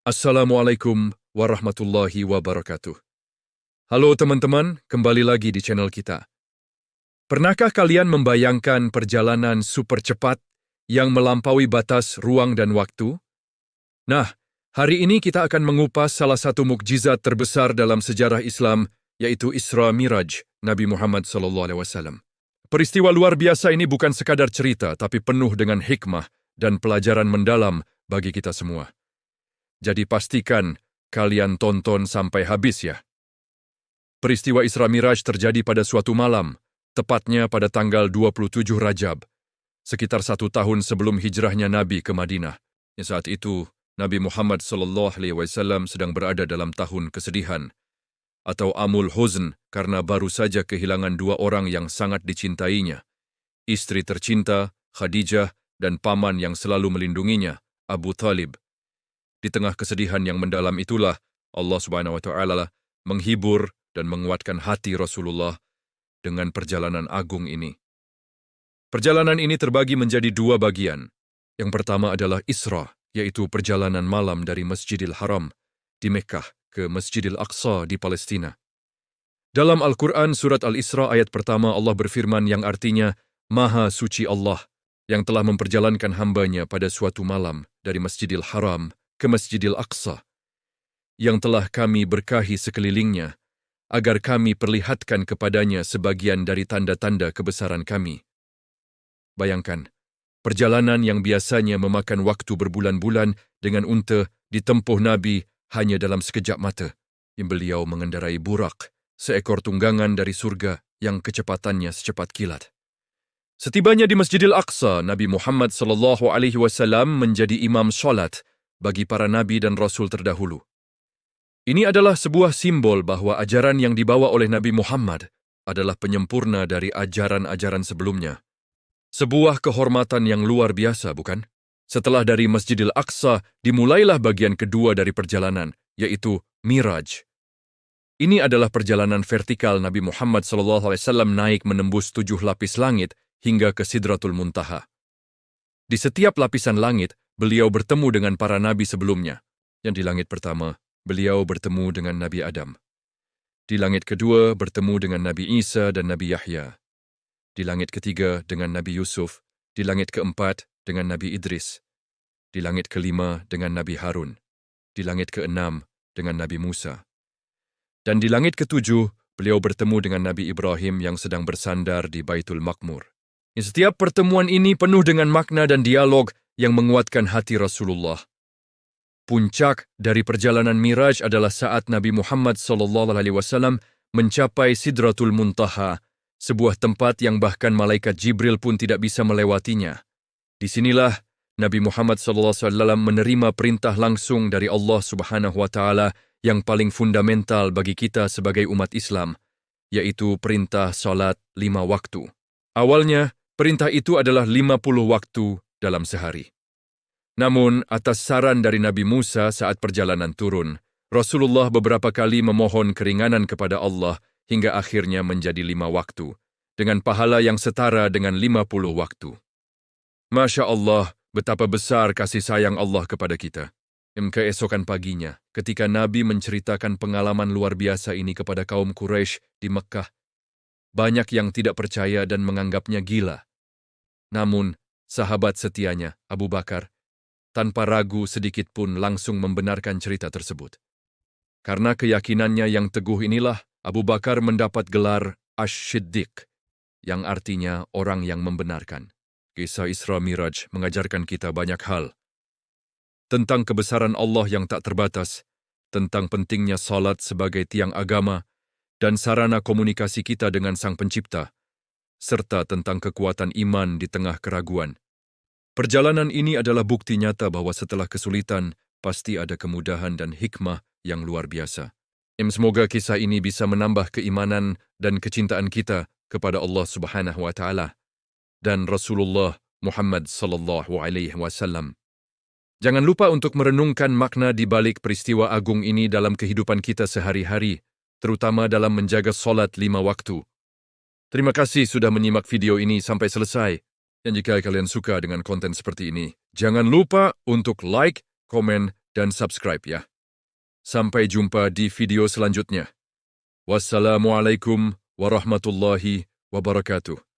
Assalamualaikum warahmatullahi wabarakatuh. Halo teman-teman, kembali lagi di channel kita. Pernahkah kalian membayangkan perjalanan super cepat yang melampaui batas ruang dan waktu? Nah, hari ini kita akan mengupas salah satu mukjizat terbesar dalam sejarah Islam, yaitu Isra Miraj Nabi Muhammad SAW. Peristiwa luar biasa ini bukan sekadar cerita, tapi penuh dengan hikmah dan pelajaran mendalam bagi kita semua. Jadi pastikan kalian tonton sampai habis ya. Peristiwa Isra Miraj terjadi pada suatu malam, tepatnya pada tanggal 27 Rajab, sekitar 1 tahun sebelum hijrahnya Nabi ke Madinah. Saat itu, Nabi Muhammad SAW sedang berada dalam tahun kesedihan, atau Amul Huzn, karena baru saja kehilangan 2 orang yang sangat dicintainya, istri tercinta, Khadijah, dan paman yang selalu melindunginya, Abu Thalib. Di tengah kesedihan yang mendalam itulah, Allah SWT menghibur dan menguatkan hati Rasulullah dengan perjalanan agung ini. Perjalanan ini terbagi menjadi 2 bagian. Yang pertama adalah Isra, yaitu perjalanan malam dari Masjidil Haram di Mekkah ke Masjidil Aqsa di Palestina. Dalam Al-Quran surat Al-Isra ayat pertama Allah berfirman yang artinya, Maha Suci Allah yang telah memperjalankan hambanya pada suatu malam dari Masjidil Haram ke Masjidil Aqsa, yang telah kami berkahi sekelilingnya, agar kami perlihatkan kepadanya sebagian dari tanda-tanda kebesaran kami. Bayangkan, perjalanan yang biasanya memakan waktu berbulan-bulan dengan unta ditempuh Nabi hanya dalam sekejap mata, yang beliau mengendarai burak, seekor tunggangan dari surga yang kecepatannya secepat kilat. Setibanya di Masjidil Aqsa, Nabi Muhammad SAW menjadi imam sholat bagi para nabi dan rasul terdahulu. Ini adalah sebuah simbol bahwa ajaran yang dibawa oleh Nabi Muhammad adalah penyempurna dari ajaran-ajaran sebelumnya. Sebuah kehormatan yang luar biasa, bukan? Setelah dari Masjidil Aqsa, dimulailah bagian kedua dari perjalanan, yaitu Miraj. Ini adalah perjalanan vertikal Nabi Muhammad SAW naik menembus 7 lapis langit hingga ke Sidratul Muntaha. Di setiap lapisan langit, beliau bertemu dengan para nabi sebelumnya. Yang di langit pertama, beliau bertemu dengan Nabi Adam. Di langit kedua, bertemu dengan Nabi Isa dan Nabi Yahya. Di langit ketiga, dengan Nabi Yusuf. Di langit keempat, dengan Nabi Idris. Di langit kelima, dengan Nabi Harun. Di langit keenam, dengan Nabi Musa. Dan di langit ketujuh, beliau bertemu dengan Nabi Ibrahim yang sedang bersandar di Baitul Maqmur. Setiap pertemuan ini penuh dengan makna dan dialog yang menguatkan hati Rasulullah. Puncak dari perjalanan Miraj adalah saat Nabi Muhammad SAW mencapai Sidratul Muntaha, sebuah tempat yang bahkan malaikat Jibril pun tidak bisa melewatinya. Di sinilah Nabi Muhammad SAW menerima perintah langsung dari Allah SWT yang paling fundamental bagi kita sebagai umat Islam, yaitu perintah salat 5 waktu. Awalnya, perintah itu adalah 50 waktu dalam sehari. Namun, atas saran dari Nabi Musa saat perjalanan turun, Rasulullah beberapa kali memohon keringanan kepada Allah hingga akhirnya menjadi 5 waktu, dengan pahala yang setara dengan 50 waktu. Masya Allah, betapa besar kasih sayang Allah kepada kita. Keesokan paginya, ketika Nabi menceritakan pengalaman luar biasa ini kepada kaum Quraisy di Mekkah, banyak yang tidak percaya dan menganggapnya gila. Namun, sahabat setianya, Abu Bakar, tanpa ragu sedikit pun langsung membenarkan cerita tersebut. Karena keyakinannya yang teguh inilah, Abu Bakar mendapat gelar Ash-Shiddiq, yang artinya orang yang membenarkan. Kisah Isra Miraj mengajarkan kita banyak hal. Tentang kebesaran Allah yang tak terbatas, tentang pentingnya salat sebagai tiang agama, dan sarana komunikasi kita dengan Sang Pencipta, serta tentang kekuatan iman di tengah keraguan. Perjalanan ini adalah bukti nyata bahwa setelah kesulitan, pasti ada kemudahan dan hikmah yang luar biasa. Semoga kisah ini bisa menambah keimanan dan kecintaan kita kepada Allah Subhanahu wa Ta'ala dan Rasulullah Muhammad SAW. Jangan lupa untuk merenungkan makna di balik peristiwa agung ini dalam kehidupan kita sehari-hari, terutama dalam menjaga salat 5 waktu. Terima kasih sudah menyimak video ini sampai selesai. Dan jika kalian suka dengan konten seperti ini, jangan lupa untuk like, komen, dan subscribe ya. Sampai jumpa di video selanjutnya. Wassalamualaikum warahmatullahi wabarakatuh.